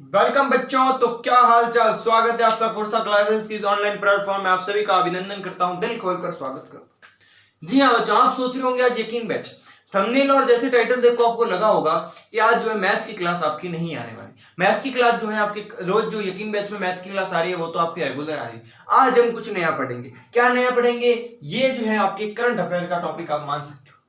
Welcome बच्चों। तो क्या हाल चाल, स्वागत है आपका कोर्स क्लासेस की ऑनलाइन प्लेटफॉर्म में। आप सभी का अभिनंदन करता हूं, दिल खोलकर स्वागत करता हूं। जी हाँ बच्चों, आप सोच रहे होंगे आज यकीन बैच, थंबनेल और जैसे टाइटल देखो आपको लगा होगा कि आज जो है मैथ्स की क्लास आपकी नहीं आने वाली। मैथ की क्लास जो है आपके रोज जो यकीन बैच में मैथ की क्लास आ रही है वो तो आपकी रेगुलर आ रही है। आज हम कुछ नया पढ़ेंगे। क्या नया पढ़ेंगे? ये जो है आपके करंट अफेयर का टॉपिक आप मान सकते हो।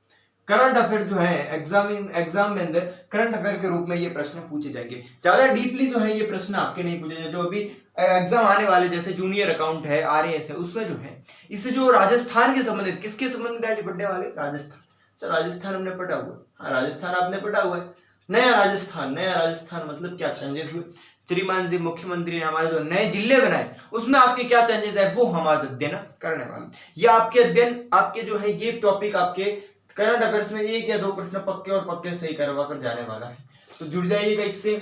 करंट अफेयर जो है एग्जाम में अंदर करंट अफेयर के रूप में ये प्रश्न पूछे जाएंगे। ज्यादा डीपली जो है ये प्रश्न आपके नहीं पूछे जाएंगे। जो अभी एग्जाम आने वाले जैसे जूनियर अकाउंट है, आरएएस है, उसमें जो है इससे जो राजस्थान के संबंधित, किसके संबंधित आज पढ़ने वाले? राजस्थान। सर राजस्थान हमने पढ़ा हुआ। हाँ राजस्थान आपने पढ़ा हुआ है। नया राजस्थान मतलब क्या चेंजेस हुए? श्रीमान जी मुख्यमंत्री ने हमारे जो नए जिले बनाए उसमें आपके क्या चेंजेस है वो हम आज अध्ययन करने वाले। ये आपके अध्ययन आपके जो है ये टॉपिक आपके करंट अफेयर्स में एक या दो प्रश्न पक्के और पक्के सही करवा कर जाने वाला है। तो जुड़ जाइएगा इससे।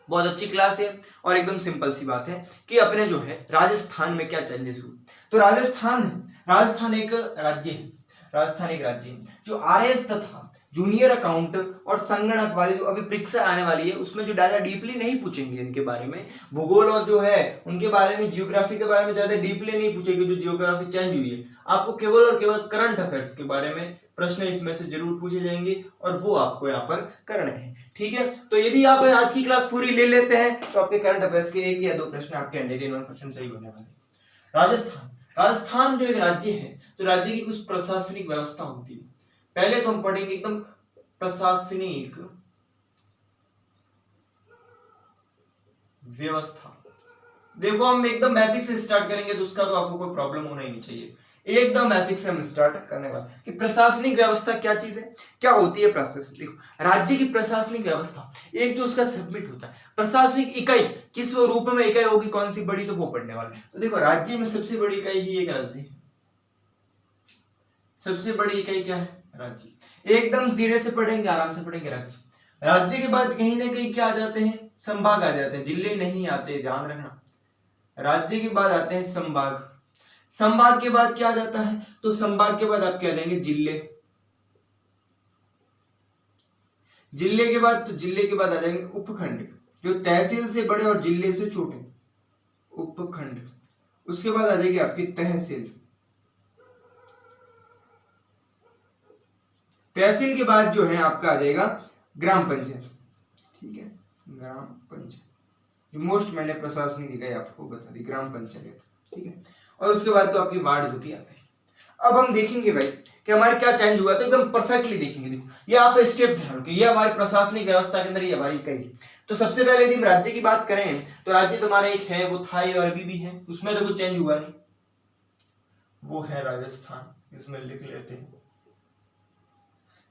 बहुत अच्छी क्लास है और एकदम सिंपल सी बात है कि अपने जो है राजस्थान में क्या चेंजेस हुए। तो राजस्थान एक राज्य है। राजस्थान एक राज्य है जो आरएएस तथा जूनियर अकाउंट और संगणक वाली जो अभी परीक्षा आने वाली है उसमें जो ज्यादा डीपली नहीं पूछेंगे इनके बारे में। भूगोल और जो है उनके बारे में, जियोग्राफी के बारे में ज्यादा डीपली नहीं पूछेंगे। जो जियोग्राफी चेंज हुई है आपको केवल और केवल करंट अफेयर्स के बारे में प्रश्न इसमें से जरूर पूछे जाएंगे और वो आपको यहाँ पर करने हैं। ठीक है, तो यदि आप आज की क्लास पूरी ले लेते हैं तो आपके करंट अफेयर्स के एक या दो प्रश्न आपके 101% सही होने वाले। राजस्थान जो एक राज्य है तो राज्य की कुछ प्रशासनिक व्यवस्था होती है। पहले तो हम पढ़ेंगे एकदम प्रशासनिक व्यवस्था। देखो हम एकदम बेसिक से स्टार्ट करेंगे तो उसका तो आपको कोई प्रॉब्लम होना ही नहीं चाहिए। एकदम बेसिक से हम स्टार्ट करने वाले कि प्रशासनिक व्यवस्था क्या चीज है, क्या होती है प्रशासन। देखो राज्य की प्रशासनिक व्यवस्था, एक जो उसका सबमिट होता है प्रशासनिक इकाई किस रूप में इकाई होगी, कौन सी बड़ी, तो वो पढ़ने वाले। तो देखो राज्य में सबसे बड़ी इकाई ही एक राज्य है। सबसे बड़ी इकाई क्या है? राज्य। एकदम सीधे से पढ़ेंगे, आराम से पढ़ेंगे। राज्य के बाद कहीं ना कहीं क्या आ जाते हैं? संभाग आ जाते हैं, जिले नहीं आते, ध्यान रखना। राज्य के बाद आते हैं संभाग। संभाग के बाद क्या आ जाता है? तो संभाग के बाद आप क्या देंगे? जिले। जिले के बाद, तो जिले के बाद आ जाएंगे उपखंड, जो तहसील से बड़े और जिले से छोटे, उपखंड। उसके बाद आ जाएगी आपकी तहसील। तहसील के बाद जो है आपका आ जाएगा ग्राम पंचायत। ठीक है, ग्राम पंचायत जो मोस्ट मैंने प्रशासनिक इकाई आपको बता दी, ग्राम पंचायत। ठीक है, और उसके बाद तो आपकी वार्ड जो की आते हैं। अब हम देखेंगे भाई कि हमारे क्या चेंज हुआ, तो एकदम परफेक्टली देखेंगे। देखो ये आप स्टेप ध्यान रखिए, ये हमारी प्रशासनिक व्यवस्था के अंदर ये हमारी इकाई। तो सबसे पहले यदि हम राज्य की बात करें तो राज्य तुम्हारा एक है, वो था और अभी भी है, उसमें तो कुछ चेंज हुआ नहीं, वो है राजस्थान। इसमें लिख लेते हैं।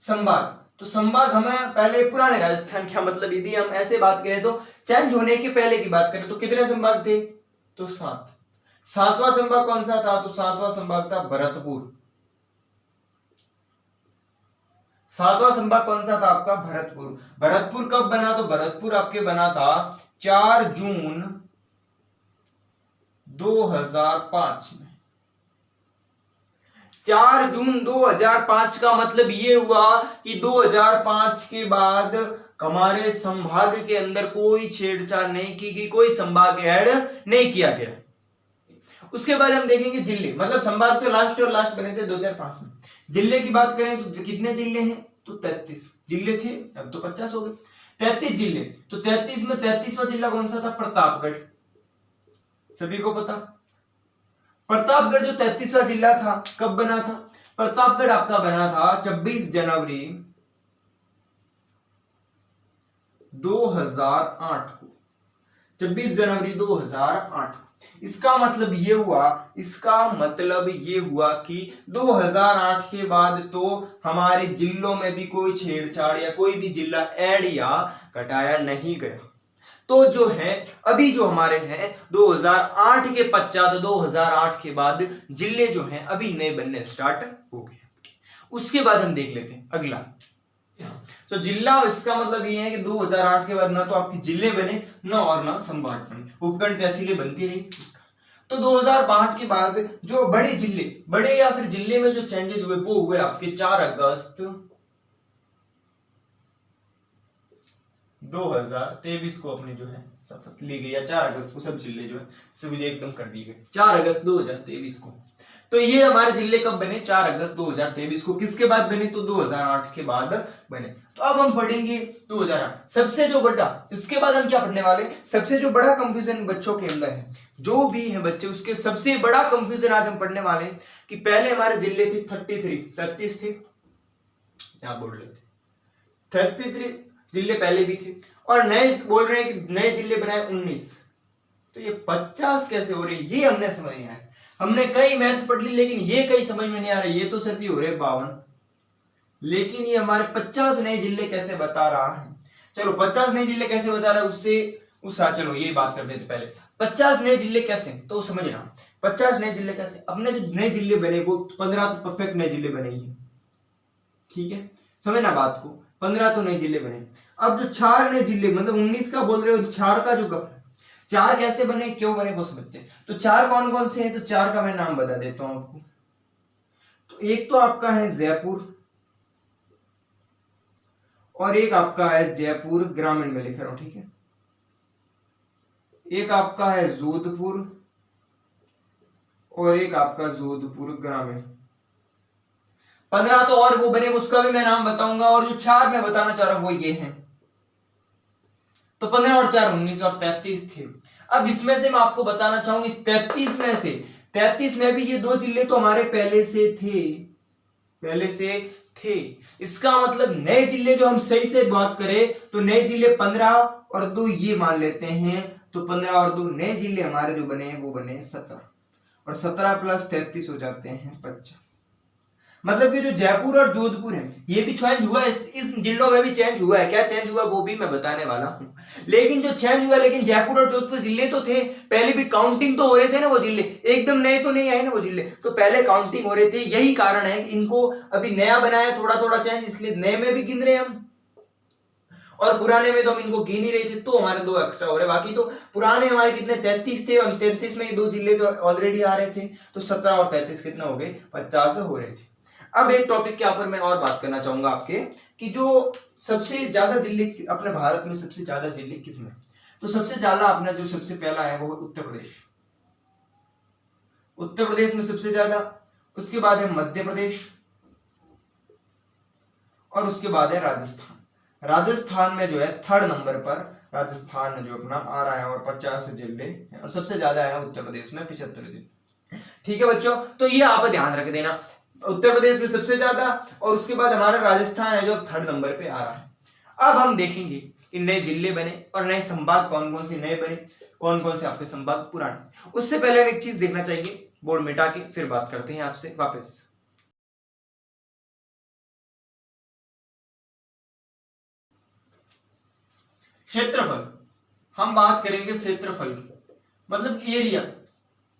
संभाग, तो संभाग हमें पहले पुराने राजस्थान, क्या मतलब यदि हम ऐसे बात करें तो चेंज होने के पहले की बात करें तो कितने संभाग थे? तो 7। सातवां संभाग कौन सा था? तो सातवां संभाग था भरतपुर। सातवां संभाग कौन सा था आपका? भरतपुर। भरतपुर कब बना? तो भरतपुर आपके बना था 4 जून 2005 में। 4 जून 2005 का मतलब ये हुआ कि 2005 के बाद हमारे संभाग के अंदर कोई छेड़छाड़ नहीं की गई, कोई संभाग ऐड नहीं किया गया। उसके बाद हम देखेंगे जिले, मतलब संभाग तो लास्ट बने थे 2005 में। जिले की बात करें तो कितने जिले हैं? तो 33 जिले थे, अब तो 50 हो गए। 33 जिले, तो 33 में 33वां जिला कौन सा था? प्रतापगढ़। सभी को पता प्रतापगढ़ जो 33वां जिला था कब बना था? प्रतापगढ़ आपका बना था 26 जनवरी 2008 को। 26 जनवरी 2008। इसका मतलब ये हुआ कि 2008 के बाद तो हमारे जिलों में भी कोई छेड़छाड़ या कोई भी जिला ऐड या घटाया नहीं गया। तो जो है अभी जो हमारे हैं 2008 के पश्चात, 2008 के बाद जिले जो हैं अभी नए बनने स्टार्ट हो गए। उसके बाद हम देख लेते हैं अगला। तो जिला, इसका मतलब ये है कि 2008 के बाद ना तो आपके जिले बने ना और ना संभाग बने, उपखंड तहसीलें बनती रही। तो 2008 के बाद जो बड़े या फिर जिले में जो चेंजेस हुए वो हुए आपके 4 अगस्त 2023 को अपने जो है शपथ ली गई, या 4 अगस्त को सब जिले जो है सुविधा एकदम कर दी गई 4 अगस्त 2023 को। तो ये हमारे जिले कब बने? 4 अगस्त 2023 को। किसके बाद बने? तो 2008 के बाद बने। तो अब हम पढ़ेंगे 2008 सबसे जो बड़ा, इसके बाद हम क्या पढ़ने वाले? सबसे जो बड़ा कंफ्यूजन बच्चों के अंदर है, जो भी है बच्चे, उसके सबसे बड़ा कंफ्यूजन आज हम पढ़ने वाले हैं कि पहले हमारे जिले थे 33 थे, यहां बोल लेते 33 जिले पहले भी थे, और नए बोल रहे हैं कि नए जिले बनाए 19। तो ये 50 कैसे हो रहे? ये हमने समझ नहीं आया। हमने कई मैथ्स पढ़ ली लेकिन ये कई समझ में नहीं आ रहा। ये तो सिर्फ ही हो रहे 52, लेकिन ये हमारे 50 नए जिले कैसे बता रहा है? चलो 50 नए जिले कैसे बता रहा है उससे चलो ये बात करते थे पहले। 50 नए जिले कैसे, तो समझना 50 नए जिले कैसे। अपने जो नए जिले बने वो 15 तो परफेक्ट नए जिले बने ही, ठीक है, समझना बात को। 15 तो नए जिले बने। अब जो 4 नए जिले, मतलब 19 का बोल रहे हो, 4 का जो 4 कैसे बने, क्यों बने, वो समझते हैं। तो 4 कौन कौन से हैं? तो 4 का मैं नाम बता देता हूं आपको। तो एक तो आपका है जयपुर, और एक आपका है जयपुर ग्रामीण में लिख रहा हूं, ठीक है। एक आपका है जोधपुर, और एक आपका जोधपुर ग्रामीण। 15 तो और वो बने, उसका भी मैं नाम बताऊंगा, और जो 4 मैं बताना चाह रहा हूं वो ये हैं। तो 15 और 4 19 और 33 थे। अब इसमें से मैं आपको बताना चाहूंगा, इस 33 में भी ये 2 जिले तो हमारे पहले से थे। इसका मतलब नए जिले जो हम सही से बात करें तो नए जिले 15 और 2 ये मान लेते हैं। तो 15 और 2 नए जिले हमारे जो बने वो बने 17, और 17 प्लस 33 हो जाते हैं 50। मतलब कि जो जयपुर और जोधपुर है ये भी चेंज हुआ है, इस जिलों में भी चेंज हुआ है। क्या चेंज हुआ वो भी मैं बताने वाला हूं। लेकिन जो चेंज हुआ, लेकिन जयपुर और जोधपुर जिले तो थे पहले भी, काउंटिंग तो हो रहे थे ना वो जिले, एकदम नए तो नहीं आए ना वो जिले, तो पहले काउंटिंग हो रहे थे। यही कारण है इनको अभी नया बनाया, थोड़ा थोड़ा चेंज, इसलिए नए में भी गिन रहे हम, और पुराने में तो हम इनको गिन ही रहे थे, तो हमारे 2 एक्स्ट्रा हो रहे। बाकी तो पुराने हमारे कितने 33 थे, और 33 में 2 जिले तो ऑलरेडी आ रहे थे, तो 17 और 33 कितना हो गए? 50 हो रहे थे। अब एक टॉपिक के ऊपर मैं और बात करना चाहूंगा आपके, कि जो सबसे ज्यादा जिले अपने भारत में, सबसे ज्यादा जिले किसमें? तो सबसे ज्यादा अपना जो सबसे पहला है वो उत्तर प्रदेश। उत्तर प्रदेश में सबसे ज्यादा, उसके बाद है मध्य प्रदेश, और उसके बाद है राजस्थान। राजस्थान में जो है 3rd नंबर पर राजस्थान जो अपना आ रहा है, और 50 जिले, और सबसे ज्यादा है उत्तर प्रदेश में 75 जिले। ठीक है बच्चों, तो ये आप ध्यान रख देना, उत्तर प्रदेश में सबसे ज्यादा, और उसके बाद हमारा राजस्थान है जो 3rd नंबर पे आ रहा है। अब हम देखेंगे कि नए जिले बने और नए संभाग कौन कौन से नए बने, कौन कौन से आपके संभाग पुराने। उससे पहले हम एक चीज देखना चाहिए, बोर्ड मिटा के फिर बात करते हैं आपसे वापस। क्षेत्रफल, हम बात करेंगे क्षेत्रफल की, मतलब एरिया।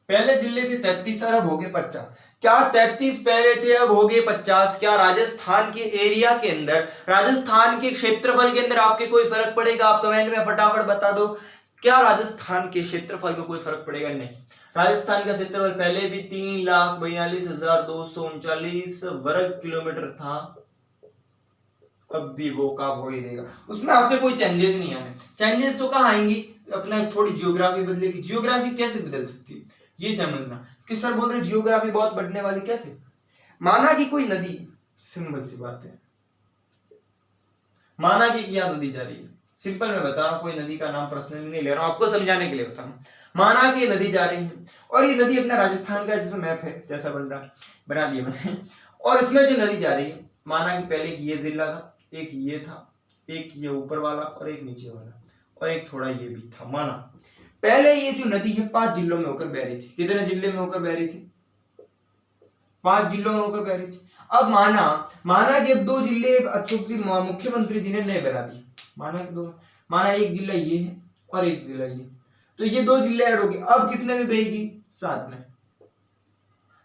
पहले जिले थे 33 और अब हो गए 50। क्या 33 पहले थे अब हो गए 50? क्या राजस्थान के एरिया के अंदर, राजस्थान के क्षेत्रफल के अंदर आपके कोई फर्क पड़ेगा? आप कमेंट में फटाफट बता दो, क्या राजस्थान के क्षेत्रफल में कोई फर्क पड़ेगा? नहीं। राजस्थान का क्षेत्रफल पहले भी 3,42,239 वर्ग किलोमीटर था, अब भी वो का हो ही रहेगा, उसमें आपके कोई चेंजेस नहीं आने। चेंजेस तो कहाँ आएंगी? अपना थोड़ी जियोग्राफी बदलेगी। जियोग्राफी कैसे बदल सकती है ये समझना, कि सर बोल रहे जियोग्राफी बहुत बढ़ने वाली, कैसे? माना कि कोई नदी, सिंपल सी बात है, माना कि क्या नदी जा रही है, सिंपल मैं बता रहा हूं, कोई नदी का नाम पर्सनली नहीं ले रहा हूं, आपको समझाने के लिए बता रहा हूं। माना कि नदी जा रही है, और ये नदी अपना राजस्थान का जैसा मैप है, जैसा बना दिया मैंने, और इसमें जो नदी जा रही है, माना कि पहले ये जिला था, एक ये था, एक ये ऊपर वाला, और एक नीचे वाला, और एक थोड़ा ये भी था। माना पहले ये जो नदी है 5 जिलों में होकर बह रही थी। कितने जिले में होकर बह रही थी? 5 जिलों में होकर बह रही थी। अब माना कि 2 जिले मुख्यमंत्री जी ने नए बना दिए, माना एक जिला ये है और एक जिला ये, तो ये 2 जिले ऐड हो गए। अब कितने में बहेगी? 7 में।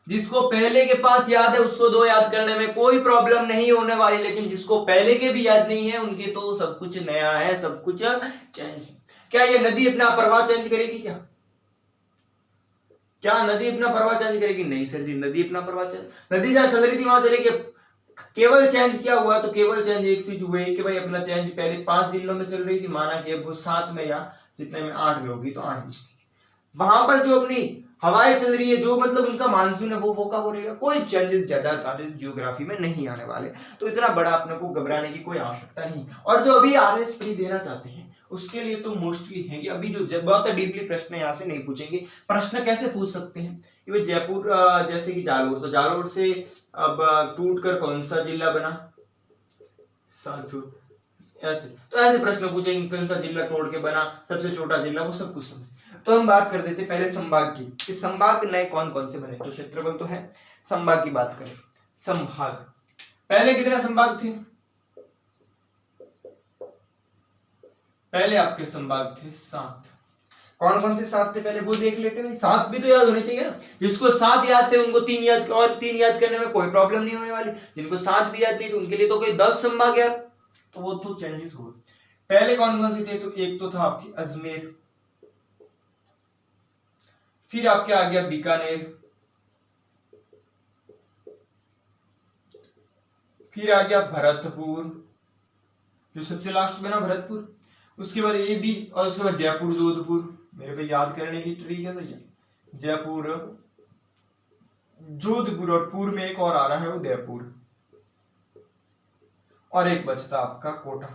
जिसको पहले के 5 याद है उसको 2 याद करने में कोई प्रॉब्लम नहीं होने वाली, लेकिन जिसको पहले के भी याद नहीं है उनके तो सब कुछ नया है, सब कुछ चेंज है। क्या ये नदी अपना प्रवाह चेंज करेगी? क्या नदी अपना प्रवाह चेंज करेगी? नहीं सर जी, नदी अपना प्रवाह चेंज, नदी जहां चल रही थी वहां चलेगी? केवल चेंज क्या हुआ, तो केवल चेंज एक चीज हुई कि भाई अपना चेंज पहले 5 जिलों में चल रही थी, माना कि अब वो 7 में या जितने में 8 में होगी, तो 8 में वहां पर जो अपनी हवाएं चल रही है, जो मतलब उनका मानसून है वो कब हो रहेगा, कोई चेंजेस ज्यादा जियोग्राफी में नहीं आने वाले, तो इतना बड़ा अपने को घबराने की कोई आवश्यकता नहीं। और जो अभी आरएस प्री देना चाहते हैं उसके लिए तो मोस्टली है कि अभी जो बहुत डीपली प्रश्न यहाँ से नहीं पूछेंगे। प्रश्न कैसे पूछ सकते हैं कि जयपुर जैसे कि जालोर, तो जालोर से अब टूट कर कौन सा जिला बना, साचूर, ऐसे तो ऐसे प्रश्न पूछेंगे, कौन सा जिला तोड़ के बना, सबसे छोटा जिला, वो सब कुछ समझ। तो हम बात कर देते पहले संभाग की, कि संभाग नए कौन कौन से बने, तो क्षेत्रफल तो है, संभाग की बात करें। संभाग पहले कितने संभाग थे, पहले आपके संभाग थे 7। कौन कौन से 7 थे पहले वो देख लेते हैं। 7 भी तो याद होने चाहिए ना, जिसको 7 याद थे उनको 3 याद, और 3 याद करने में कोई प्रॉब्लम नहीं होने वाली। जिनको 7 भी याद नहीं तो उनके लिए तो कोई 10 संभाग यार, तो वो तो चेंजेस हुए। पहले कौन कौन से थे, तो एक तो था आपकी अजमेर, फिर आपके आ गया बीकानेर, फिर आ गया भरतपुर, जो सबसे लास्ट में ना भरतपुर, उसके बाद ये भी, और उसके बाद जयपुर जोधपुर। मेरे पे याद करने की ट्रिक है, सही है, जयपुर जोधपुर, और पुर में एक और आ रहा है उदयपुर, और एक बचता आपका कोटा।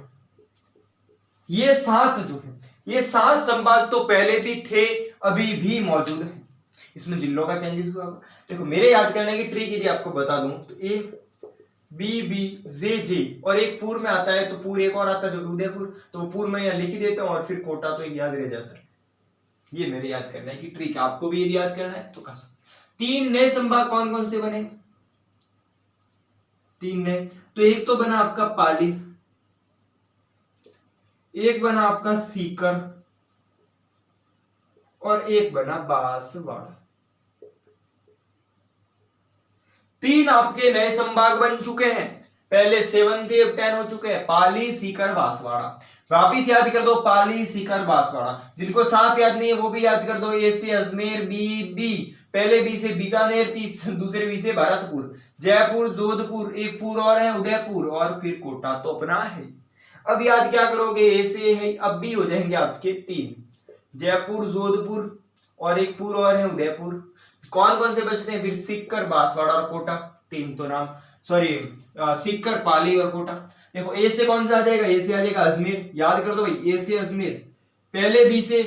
ये 7 जो है, ये 7 संभाग तो पहले भी थे, अभी भी मौजूद है, इसमें जिलों का चेंजेस हुआ। देखो मेरे याद करने की ट्रिक यदि आपको बता दूं तो ए बी बी जे जे, और एक पूर्व में आता है, तो पूर्व एक और आता है जो उदयपुर, तो वो पूर्व में यहाँ लिख ही देता हूं, और फिर कोटा तो एक याद रह जाता है। ये मेरे याद करने की ट्रिक, आपको भी यदि याद करना है तो कर सकते। 3 नए संभाग कौन कौन से बने, 3 नए, तो एक तो बना आपका पाली, एक बना आपका सीकर, और एक बना बांसवाड़ा। 3 आपके नए संभाग बन चुके हैं, पहले 7 थे अब 10 हो चुके हैं, पाली, सीकर, बांसवाड़ा। वापिस याद कर दो, पाली, सीकर, बांसवाड़ा। जिनको 7 याद नहीं है वो भी याद कर दो, ए से अजमेर, बी पहले बी से बीकानेर, दूसरे बी से भरतपुर, जयपुर, जोधपुर, एक पुर और है उदयपुर, और फिर कोटा तो अपना है। अब याद क्या करोगे, ए से है, अब भी हो जाएंगे आपके 3, जयपुर, जोधपुर, और एक पुर और है उदयपुर। कौन कौन से बचते हैं फिर, सीकर, बांसवाड़ा और कोटा। 3 तो नाम, सॉरी सीकर, पाली और कोटा। देखो ए से कौन सा आ जाएगा, ए से आ जाएगा अजमेर, याद कर दो भाई, ए से अजमेर, पहले बी से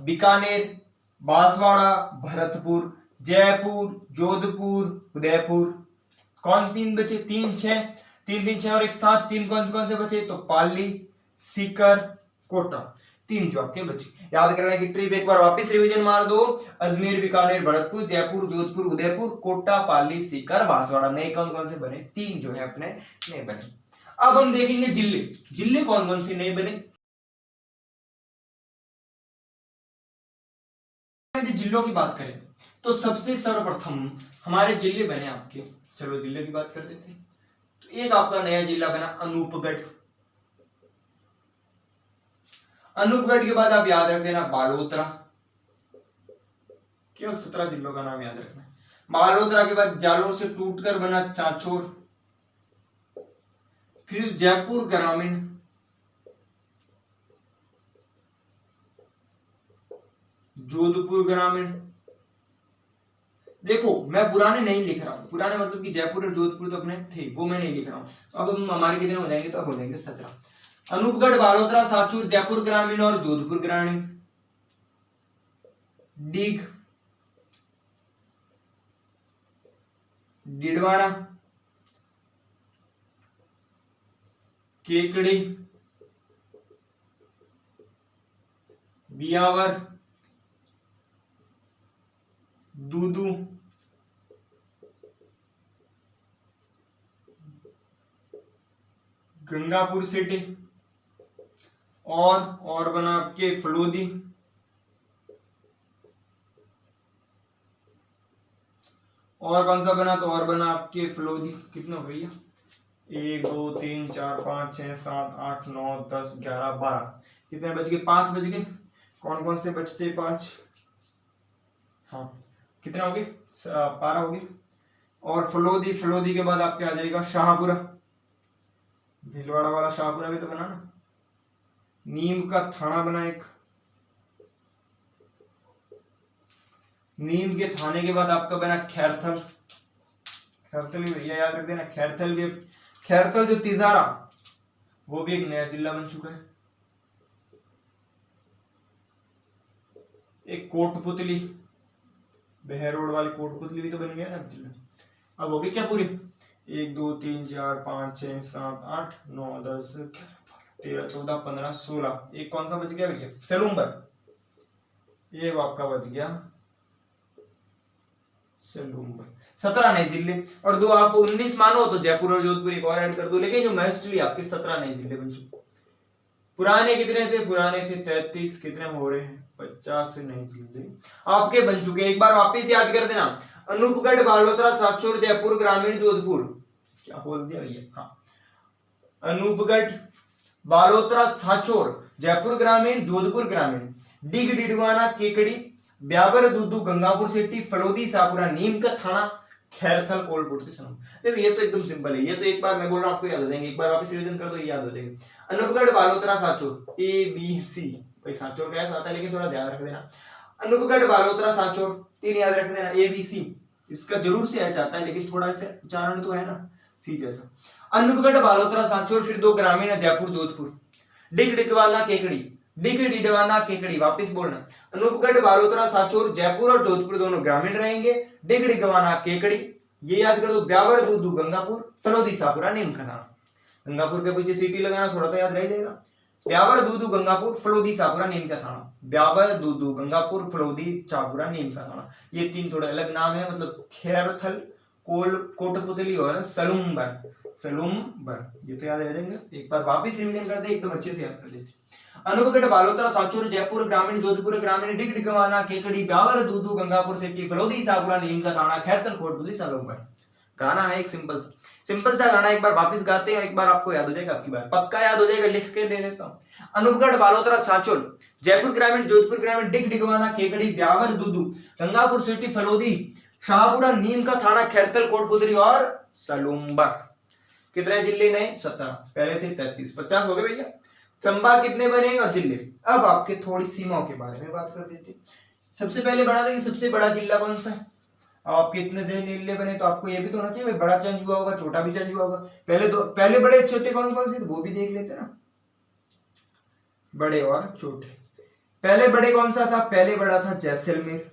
बीकानेर, बांसवाड़ा, भरतपुर, जयपुर, जोधपुर, उदयपुर। कौन 3 बचे, 3 6, 3 3 6 और एक 7, 3 कौन से बचे, तो पाली, सीकर, कोटा, 3 जो आपके बचे। याद करने की ट्रिप एक बार वापस रिवीजन मार दो, अजमेर, बीकानेर, भरतपुर, जयपुर, जोधपुर, उदयपुर, कोटा, पाली, सीकर, बांसवाड़ा। नए कौन से बने, 3 जो है अपने नए बने। अब हम देखेंगे जिले, जिले कौन कौन से नए बने। यदि जिलों की बात करें तो सबसे सर्वप्रथम हमारे जिले बने आपके, चलो जिले की बात कर देते हैं। तो एक आपका नया जिला बना अनूपगढ़, अनूपगढ़ के बाद आप याद रख देना बालोतरा, केवल 17 जिलों का नाम याद रखना है। बालोतरा के बाद जालोर से टूटकर बना चांचोर, फिर जयपुर ग्रामीण, जोधपुर ग्रामीण। देखो मैं पुराने नहीं लिख रहा हूं, पुराने मतलब कि जयपुर और जोधपुर तो अपने थे, वो मैं नहीं लिख रहा हूं। अब हम हमारे कितने हो जाएंगे, तो अब हो जाएंगे 17। अनूपगढ़, बालोतरा, साचूर, जयपुर ग्रामीण और जोधपुर ग्रामीण। डीग, डिडवाना, केकड़ी, बियावर, दूदू, गंगापुर सिटी, और बना आपके फलोदी, और कौन सा बना, तो और बना आपके फलोदी। कितना हो भैया, 1 2 3 4 5 6 7 8 9 10 11 12, कितने बच गए, 5 बच गए। कौन कौन से बचते, 5, हाँ कितना हो गए, 12 हो गए। और फलोदी, फलोदी के बाद आपके आ जाएगा शाहपुरा, भीलवाड़ा वाला शाहपुरा भी तो बना ना। नीम का थाना बना एक, नीम के थाने के बाद आपका बना खैरथल, खैरथल भी भैया याद रख देना, खैरथल भी, खैरथल जो तिजारा वो भी एक नया जिला बन चुका है। एक कोटपुतली, बहरोड वाली कोटपुतली भी तो बन गया ना जिला। अब हो गई क्या पूरी, 1 2 3 4 5 6 7 8 9 10 13 14 15 16, एक कौन सा बच गया भैया, सलूम्बर, ये आपका बच गया सलूम्बर। 17 नए जिले, और दो आप 19 मानो तो जयपुर और जोधपुर एक और ऐड कर दो, लेकिन जो मोस्टली आपके 17 नए जिले बन चुके। पुराने कितने थे, पुराने थे 33, कितने हो रहे हैं 50 नए जिले आपके बन चुके। एक बार वापस याद कर देना, अनूपगढ़, बालोतरा, साचोर, जयपुर ग्रामीण, जोधपुर, क्या बोल दिया भैया, हाँ, अनूपगढ़, बालोतरा, साचोर, जयपुर ग्रामीण, जोधपुर ग्रामीण, डिग, डिडवाना, केकड़ी, ब्यावर, दूदू, गंगापुर सिटी, फलोदी, शाहपुरा, नीम का थाना, खैरथल, कोलपुर से सनम। देखो ये तो एकदम सिंपल है, ये तो एक बार मैं बोल रहा हूँ आपको याद हो जाएंगे, एक बार वापस रिवीजन कर दो, ये याद हो जाएगा। Anupgarh, Balotra, Sanchore, A B C, भाई साचोर का ऐसा आता है लेकिन थोड़ा ध्यान रख देना। अनूपगढ़, बालोतरा, साचोर, 3 याद रख देना, ए बी सी, इसका जरूर से एच आता है लेकिन थोड़ा सा उच्चारण तो है ना सी जैसा। अनूपगढ़, बालोतरा, साचोर, फिर 2 ग्रामीण है, जयपुर, जोधपुर, डिग, डिगवाना, केकड़ी, डिग, डिडवाना, केकड़ी, वापस बोलना, अनूपगढ़, बालोतरा, साचोर, जयपुर और जोधपुर दोनों ग्रामीण रहेंगे, डिग, डिगवाना, केकड़ी, ये याद कर दो, ब्यावर, दूदू, गंगापुर, फलोदी, शाहपुरा, नीम का थाना। गंगापुर के पीछे सिटी लगाना, थोड़ा तो याद रह जाएगा। ब्यावर, दूदू, गंगापुर, फलोदी, शाहपुरा, नीम का थाना, ब्यावर, दूदू, गंगापुर, फलोदी, शाहपुरा, नीम का थाना, ये 3 थोड़े अलग नाम है, मतलब खैरथल, कोटपुतली और सलूम्बर, सलूम्बर, ये तो याद रह जाएंगे। एक बार वापस रिवीजन कर दे, एकदम अच्छे से याद कर लेते। अनूपगढ़, बालोतरा, साचोर, जयपुर ग्रामीण, जोधपुर ग्रामीण, डिग, डिगवाना, केकड़ी, ब्यावर, दूदू, गंगापुर सिटी, फलोदी, शाहपुरा, नीम का थाना, खैरथल, कोटपुतली, सलूम्बर। गाना है एक सिंपल सा गाना, एक बार वापस गाते हैं, एक बार आपको याद हो जाएगा, आपकी बार पक्का याद हो जाएगा, लिख के दे देता हूँ। अनूपगढ़, बालोतरा, साचोर, जयपुर ग्रामीण, जोधपुर ग्रामीण, डिग, डिगवाना, केकड़ी, ब्यावर, दूदू, गंगापुर सिटी, फलोदी, शाहपुरा, नीम का थाना, खैरथल, कोटपुतली और सलूम्बर। कितने जिले नए, 17, पहले थे 33, 50 हो गए भैया। संभाग कितने बने और जिले। अब आपके थोड़ी सीमाओं के बारे में बात कर देते हैं। सबसे पहले बता देंगे सबसे बड़ा जिला कौन सा है। अब आपके इतने जिले बने तो आपको ये भी तो होना चाहिए, बड़ा चेंज हुआ होगा, छोटा भी चेंज हुआ होगा। पहले बड़े छोटे कौन कौन से वो भी देख लेते ना, बड़े और छोटे। पहले बड़े कौन सा था, पहले बड़ा था जैसलमेर,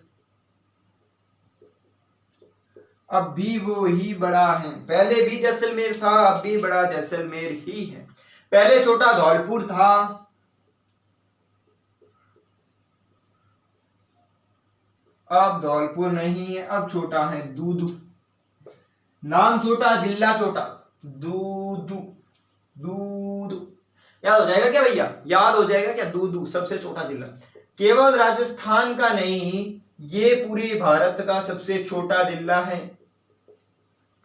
अब भी वो ही बड़ा है। पहले भी जैसलमेर था, अब भी बड़ा जैसलमेर ही है। पहले छोटा धौलपुर था, अब धौलपुर नहीं है, अब छोटा है दूदू। नाम छोटा, जिला छोटा, दूदू, दूदू। याद हो जाएगा क्या भैया, याद हो जाएगा क्या, दूदू सबसे छोटा जिला। केवल राजस्थान का नहीं, ये पूरे भारत का सबसे छोटा जिला है।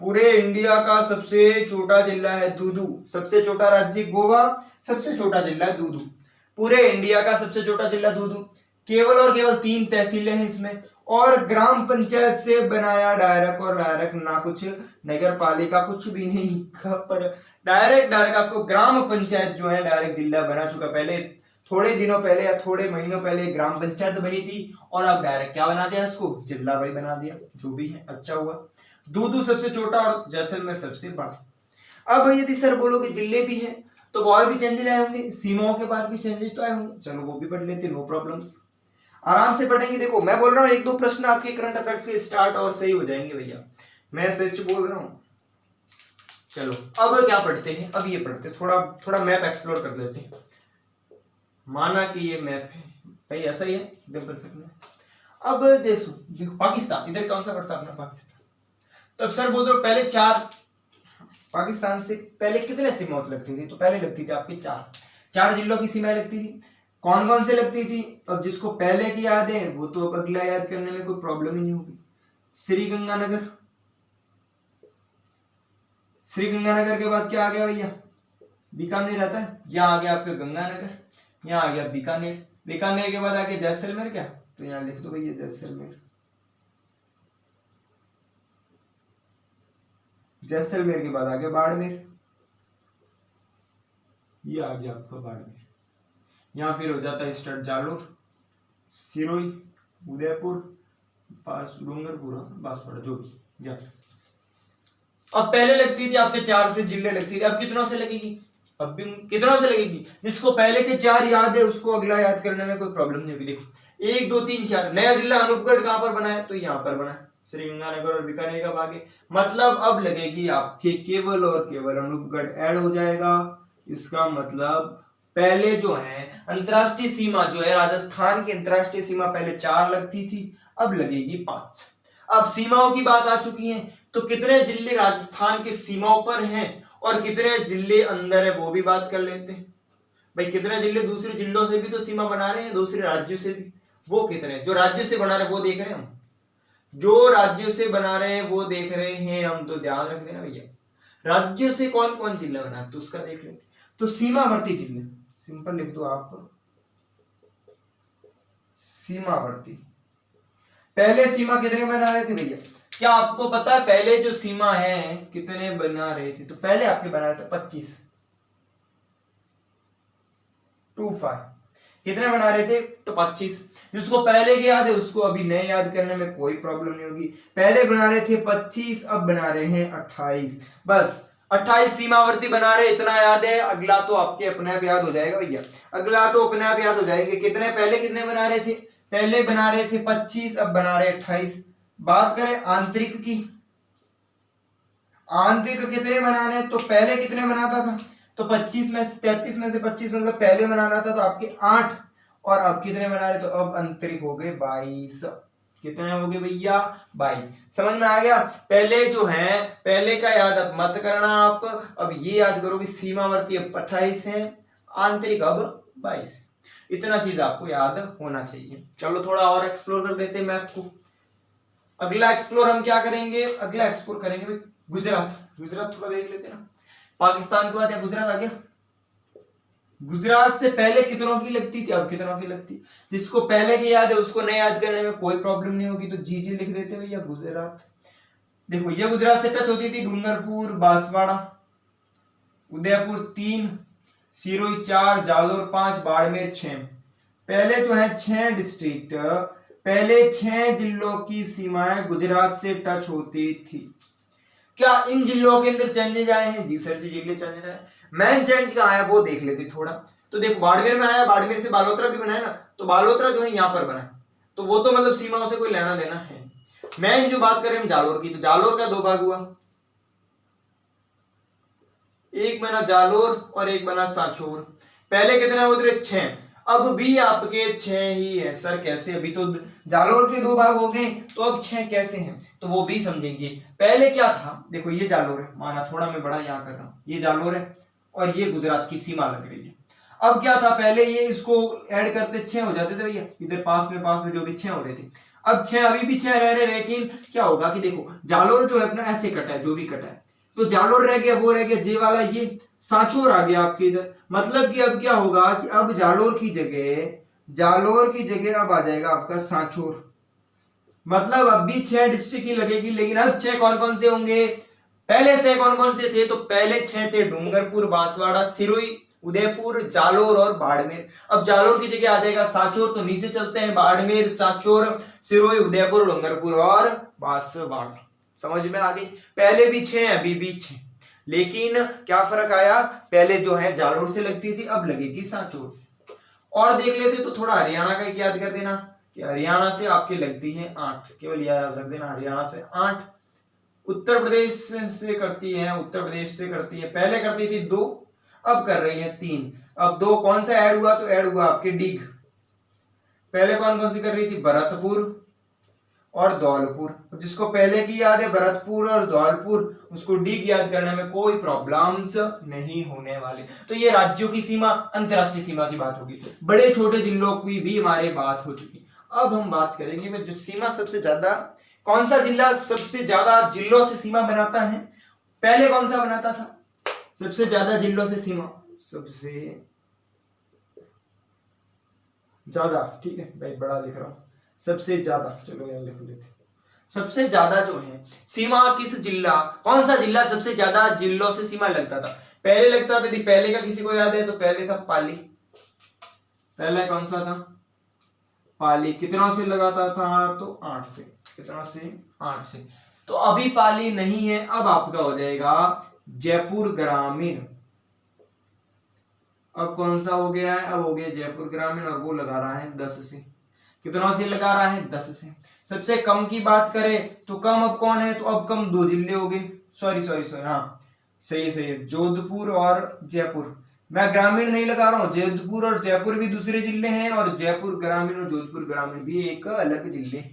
पूरे इंडिया का सबसे छोटा जिला है दूदू। सबसे छोटा राज्य गोवा, सबसे छोटा जिला है दूदू। पूरे इंडिया का सबसे छोटा जिला दूदू। केवल और केवल 3 तहसीलें हैं इसमें, और ग्राम पंचायत से बनाया डायरेक्ट, और डायरेक्ट ना कुछ नगर पालिका कुछ भी नहीं, पर डायरेक्ट आपको ग्राम पंचायत जो है डायरेक्ट जिला बना चुका। पहले थोड़े दिनों पहले या थोड़े महीनों पहले ग्राम पंचायत बनी थी, और अब डायरेक्ट क्या बना दिया इसको, जिला भाई बना दिया। जो भी है अच्छा हुआ। दूदू सबसे छोटा और जैसलमेर सबसे बड़ा। अब यदि सर बोलोगे जिले भी हैं तो और भी चेंजेस आए होंगे, सीमाओं के बाद भी चेंजेस तो आए होंगे। चलो वो भी पढ़ लेते, नो प्रॉब्लम्स, आराम से पढ़ेंगे। देखो मैं बोल रहा हूँ 1-2 प्रश्न आपके करंट अफेयर्स के स्टार्ट और सही हो जाएंगे भैया, मैं सच बोल रहा हूँ। चलो अब क्या पढ़ते हैं, अब ये पढ़ते हैं, थोड़ा मैप एक्सप्लोर कर लेते हैं। माना कि ये मैप है भाई, ऐसा ही है एकदम परफेक्ट मैप। अब देखो पाकिस्तान, इधर कौन सा पड़ता है अपना पाकिस्तान। तब सर बोल दो पहले 4, पाकिस्तान से पहले कितने सीमाएं लगती थी, तो पहले लगती थी आपकी 4 जिलों की सीमाएं लगती थी। कौन कौन से लगती थी, अब जिसको पहले की याद है वो तो अब अगला याद करने में कोई प्रॉब्लम ही नहीं होगी। श्रीगंगानगर, श्रीगंगानगर के बाद क्या आ गया भैया, बीकानेर आता है। यहाँ आ गया आपका गंगानगर, यहाँ आ गया बीकानेर, बीकानेर के बाद आ गया जैसलमेर। क्या, तो यहाँ लिख दो भैया जैसलमेर। जैसलमेर के बाद आ गया बाड़मेर, ये आ गया आपका बाड़मेर। यहाँ फिर हो जाता है स्टार्ट जालोर, सिरोही, उदयपुर, पास डूंगरपुर, बांसवाड़ा, जो भी। या अब पहले लगती थी आपके 4 से जिले लगती थी, अब कितनों से लगेगी? अब भी कितनों से लगेगी? जिसको पहले के 4 याद है उसको अगला याद करने में कोई प्रॉब्लम नहीं होगी। देखो 1 2 3 4, नया जिला अनूपगढ़ कहां पर बना है? तो यहाँ पर बना है, श्रीगंगानगर और बीकानेर का भाग है। मतलब अब लगेगी आपके केवल और केवल अनूपगढ़ ऐड हो जाएगा। इसका मतलब पहले जो है अंतरराष्ट्रीय सीमा जो है राजस्थान की अंतरराष्ट्रीय सीमा पहले 4 लगती थी, अब लगेगी 5। अब सीमाओं की बात आ चुकी है, तो कितने जिले राजस्थान की सीमाओं पर हैं और कितने जिले अंदर है वो भी बात कर लेते हैं। भाई कितने जिले दूसरे जिलों से भी तो सीमा बना रहे हैं, दूसरे राज्यों से भी, वो कितने? जो राज्य से बना रहे हैं वो देख रहे हैं हम, जो राज्यों से बना रहे हैं वो देख रहे हैं हम। तो ध्यान रख देना भैया, राज्यों से कौन कौन जिला बना है तो उसका देख लेते। तो सीमावर्ती जिले, सिंपल लिख दो आप, सीमावर्ती। पहले सीमा कितने बना रहे थे भैया? क्या आपको पता है पहले जो सीमा है कितने बना रहे थे? तो पहले आपके बना रहे थे 25, 25 कितने बना रहे थे? तो 25। जिसको पहले के याद है उसको अभी नए याद करने में कोई प्रॉब्लम नहीं होगी। पहले बना रहे थे 25, अब बना रहे हैं 28। बस 28 सीमावर्ती बना रहे, इतना याद है। अगला तो आपके अपने आप याद हो जाएगा भैया, अगला तो अपने आप याद हो जाएगा। कितने पहले कितने बना रहे थे? पहले बना रहे थे 25, अब बना रहे 28। बात करें आंतरिक की, आंतरिक कितने बनाने? तो पहले कितने बनाता था? तो 25 में से 33 में से 25 मतलब पहले बनाना था तो आपके 8, और अब कितने बना रहे? तो अब आंतरिक हो गए 22। कितने हो गए भैया? 22। समझ में आ गया? पहले जो है पहले का याद अब मत करना आप, अब ये याद करो कि सीमावर्ती अब 28 है, आंतरिक अब 22। इतना चीज आपको याद होना चाहिए। चलो थोड़ा और एक्सप्लोर कर देते हैं मैप को। अगला एक्सप्लोर हम क्या करेंगे? अगला एक्सप्लोर करेंगे गुजरात। गुजरात थोड़ा देख लेते हैं ना, पाकिस्तान के बाद या गुजरात आ गया। गुजरात से पहले कितनों की लगती थी, अब कितनों की लगती? जिसको पहले की याद है उसको नए याद करने में कोई प्रॉब्लम नहीं होगी, तो जी जी लिख देते भैया गुजरात। देखो ये गुजरात से टच होती थी डूंगरपुर, बांसवाड़ा, उदयपुर 3, सिरोही 4, जालोर 5, बाड़मेर 6। पहले जो है 6 डिस्ट्रिक्ट, पहले 6 जिलों की सीमाएं गुजरात से टच होती थी। क्या इन जिलों के अंदर चेंजेस आए हैं? जी सर जी, जिले चेंजेस आए। मेन चेंज क्या आया वो देख लेते थोड़ा। तो देखो बाड़मेर में आया, बाड़मेर से बालोतरा भी बना है ना, तो बालोतरा जो है यहाँ पर बना है, तो वो तो मतलब सीमाओं से कोई लेना देना है। मेन जो बात करें हम जालोर की, तो जालोर का 2 भाग हुआ, एक बना जालोर और एक बना सांचौर। पहले कितने होते थे? 6, अब भी आपके 6 ही है। सर कैसे? अभी तो जालोर के 2 भाग हो गए, तो अब 6 कैसे हैं? तो वो भी समझेंगे। पहले क्या था, देखो ये जालोर है, माना थोड़ा मैं बड़ा यहाँ कर रहा हूं, ये जालोर है और ये गुजरात की सीमा लग रही है। अब क्या था, पहले ये इसको ऐड करते 6 हो जाते थे भैया, इधर पास में जो भी 6 हो रहे थे। अब 6 अभी भी 6 रह रहे, लेकिन क्या होगा कि देखो जालोर जो है अपना ऐसे कटा है, जो भी कटा है, तो जालोर रह गया, वो रह गया, जे वाला ये सांचौर आ गया आपके इधर। मतलब कि अब क्या होगा कि अब जालोर की जगह अब आ जाएगा आपका सांचौर। मतलब अब भी 6 डिस्ट्रिक्ट ही लगेगी, लेकिन अब 6 कौन कौन से होंगे? पहले से कौन कौन से थे? तो पहले 6 थे डूंगरपुर, बांसवाड़ा, सिरोही, उदयपुर, जालोर और बाड़मेर। अब जालोर की जगह आ जाएगा सांचौर। तो नीचे चलते हैं, बाड़मेर, सांचौर, सिरोही, उदयपुर, डूंगरपुर और बांसवाड़ा। समझ में आ गई? पहले भी 6, अभी भी 6, लेकिन क्या फर्क आया? पहले जो है जालोर से लगती थी, अब लगेगी सांचौर से। और देख लेते तो थोड़ा हरियाणा का एक याद कर देना कि हरियाणा से आपकी लगती है 8, केवल याद रख देना हरियाणा से 8। उत्तर प्रदेश से करती है, उत्तर प्रदेश से करती है, पहले करती थी 2, अब कर रही है 3। अब 2 कौन सा ऐड हुआ? तो ऐड हुआ आपके डीग। पहले कौन कौन सी कर रही थी? भरतपुर और धौलपुर। जिसको पहले की याद है भरतपुर और धौलपुर, उसको डीग याद करने में कोई प्रॉब्लम्स नहीं होने वाले। तो ये राज्यों की सीमा, अंतरराष्ट्रीय सीमा की बात होगी। बड़े छोटे जिलों की भी हमारी बात हो चुकी। अब हम बात करेंगे जो सीमा सबसे ज्यादा, कौन सा जिला सबसे ज्यादा जिलों से सीमा बनाता है? पहले कौन सा बनाता था सबसे ज्यादा जिलों से सीमा? सबसे ज्यादा, ठीक है भाई बड़ा लिख रहा हूं, सबसे ज्यादा, चलो यहाँ लिख लेते। सबसे ज्यादा जो है सीमा किस जिला, कौन सा जिला सबसे ज्यादा जिलों से सीमा लगता था? पहले लगता था, पहले का किसी को याद है? तो पहले था पाली। पहला कौन सा था? पाली। कितनों से लगाता था? तो 8 से। कितनों से? 8 से। तो अभी पाली नहीं है, अब आपका हो जाएगा जयपुर ग्रामीण। अब कौन सा हो गया है? अब हो गया जयपुर ग्रामीण, और वो लगा रहा है 10 से। कितनों से लगा रहा है? 10 से। सबसे कम की बात करें तो कम अब कौन है? तो अब कम 2 जिले हो गए। सॉरी, हाँ सही है, जोधपुर और जयपुर। मैं ग्रामीण नहीं लगा रहा हूं, जोधपुर और जयपुर भी दूसरे जिले हैं, और जयपुर ग्रामीण और जोधपुर ग्रामीण भी एक अलग जिले।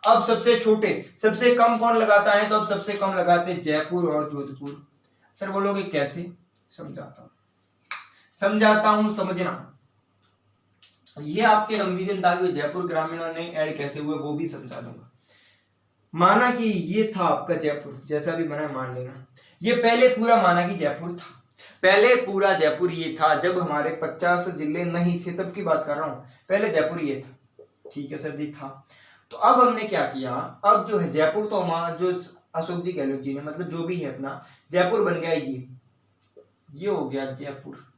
अब सबसे छोटे, सबसे कम कौन लगाता है? तो अब सबसे कम लगाते हैं जयपुर और जोधपुर। सर बोलोगे कैसे? समझाता हूं, समझना। ये आपके कंफ्यूजन था कि जयपुर ग्रामीणों ने ऐड कैसे हुए, वो भी समझा दूंगा। माना कि ये था आपका जयपुर, जैसा भी बना मान लेना। ये पहले पूरा माना कि जयपुर था, पहले पूरा जयपुर ये था, जब हमारे 50 जिले नहीं थे तब की बात कर रहा हूं। पहले जयपुर ये था, ठीक है सर जी था। तो अब हमने क्या किया, अब जो है जयपुर तो हमारा जो अशोक जी गहलोत जी ने, मतलब जो भी है अपना, जयपुर बन गया ये हो गया जयपुर।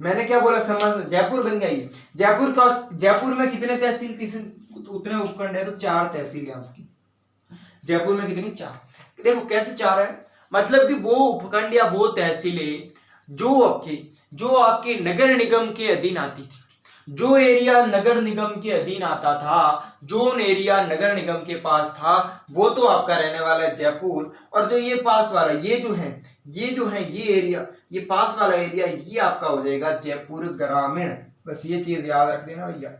मैंने क्या बोला? समझ, जयपुर बन गया ये। जयपुर में कितने तहसील? उतने उपखंड है, तो 4 तहसील है आपकी जयपुर में। कितनी? 4। देखो कैसे 4 है, मतलब कि वो उपखंड या वो तहसीलें जो आपके नगर निगम के अधीन आती थी। जो एरिया नगर निगम के अधीन आता था, जोन एरिया नगर निगम के पास था, वो तो आपका रहने वाला है जयपुर। और जो ये पास वाला, ये एरिया, ये पास वाला एरिया, ये आपका हो जाएगा जयपुर ग्रामीण। बस ये चीज याद रख देना भैया,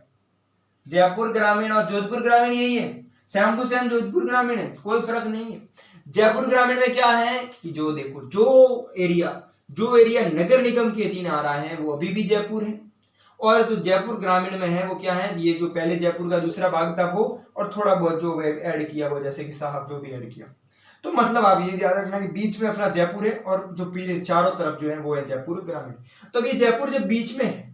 जयपुर ग्रामीण और जोधपुर ग्रामीण यही है, सेम टू सेम जोधपुर ग्रामीण है, कोई फर्क नहीं है। जयपुर ग्रामीण में क्या है कि जो देखो, जो एरिया नगर निगम के अधीन आ रहा है वो अभी भी जयपुर है, और जो जयपुर ग्रामीण में है वो क्या है? ये जो पहले जयपुर का दूसरा भाग था वो, और थोड़ा बहुत जो ऐड किया वो, जैसे कि साहब जो भी ऐड किया। तो मतलब आप ये याद रखना कि बीच में अपना जयपुर है, और जो पीछे चारों तरफ जो है वो है जयपुर ग्रामीण। तो अब ये जयपुर जब बीच में है,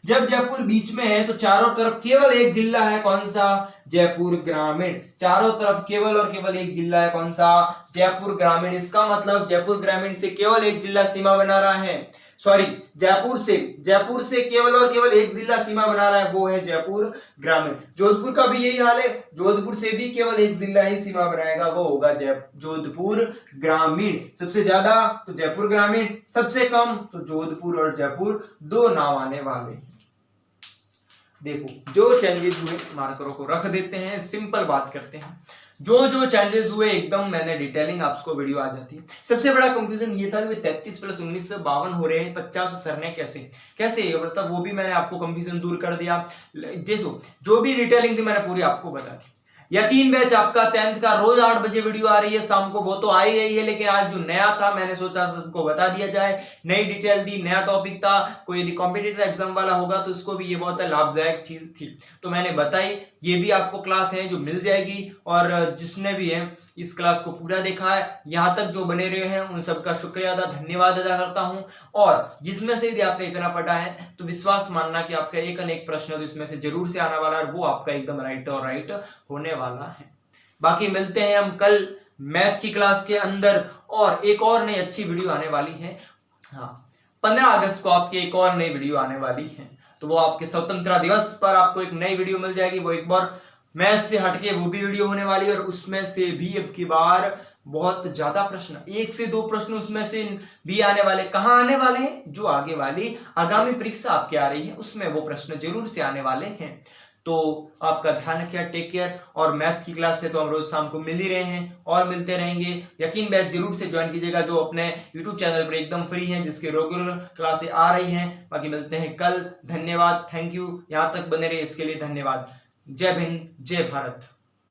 जब जयपुर बीच में है, तो चारों तरफ केवल एक जिला है, कौन सा? जयपुर ग्रामीण। चारों तरफ केवल और केवल एक जिला है, कौन सा? जयपुर ग्रामीण। इसका मतलब जयपुर ग्रामीण से केवल एक जिला सीमा बना रहा है, सॉरी, जयपुर से केवल और केवल एक जिला सीमा बना रहा है, वो है जयपुर ग्रामीण। जोधपुर का भी यही हाल है, जोधपुर से भी केवल एक जिला ही सीमा बनाएगा, वो होगा जोधपुर ग्रामीण। सबसे ज्यादा तो जयपुर ग्रामीण, सबसे कम तो जोधपुर और जयपुर, 2 नाम आने वाले। देखो जो चेंजेस हुए मार्करों को रख देते हैं, सिंपल बात करते हैं। जो चेंजेस हुए एकदम मैंने डिटेलिंग आपको वीडियो आ जाती है। सबसे बड़ा कंफ्यूजन ये था कि 33 + 19 से 52 हो रहे हैं, 50 सरने कैसे मतलब वो भी मैंने आपको कंफ्यूजन दूर कर दिया। देखो जो भी डिटेलिंग थी मैंने पूरी आपको बता दी। यकीन बैच आपका 10th का रोज 8 बजे वीडियो आ रही है शाम को, वो तो आ ही रही है, लेकिन आज जो नया था मैंने सोचा सबको बता दिया जाए। नई डिटेल दी, नया टॉपिक था, कोई यदि कॉम्पिटिटिव एग्जाम वाला होगा तो इसको भी ये बहुत लाभदायक चीज थी, तो मैंने बताई। ये भी आपको क्लास है जो मिल जाएगी, और जिसने भी है इस क्लास को पूरा देखा है, यहाँ तक जो बने रहे हैं उन सबका शुक्रिया धन्यवाद अदा करता हूँ। और जिसमें से यदि आपने इतना पढ़ा है तो विश्वास मानना कि आपका एक अनेक प्रश्न तो इसमें से जरूर से आने वाला है, वो आपका एकदम राइट होने वाला है। बाकी मिलते हैं हम कल मैथ की क्लास के अंदर, और एक और नई अच्छी वीडियो आने वाली है। हाँ, 15 अगस्त को आपकी एक और नई वीडियो आने वाली है, तो वो आपके स्वतंत्रता दिवस पर आपको एक नई वीडियो मिल जाएगी। वो एक बार मैथ से हटके वो भी वीडियो होने वाली है, और उसमें से भी अब की बार बहुत ज्यादा प्रश्न, 1 से 2 प्रश्न उसमें से भी आने वाले। कहाँ आने वाले हैं? जो आगे वाली आगामी परीक्षा आपके आ रही है उसमें वो प्रश्न जरूर से आने वाले हैं। तो आपका ध्यान रखिए, टेक केयर। और मैथ की क्लास से तो हम रोज शाम को मिल ही रहे हैं और मिलते रहेंगे। यकीन बैच जरूर से ज्वाइन कीजिएगा, जो अपने यूट्यूब चैनल पर एकदम फ्री हैं, जिसके रेगुलर क्लासें आ रही हैं। बाकी मिलते हैं कल। धन्यवाद, थैंक यू, यहाँ तक बने रहे इसके लिए धन्यवाद। जय हिंद, जय भारत।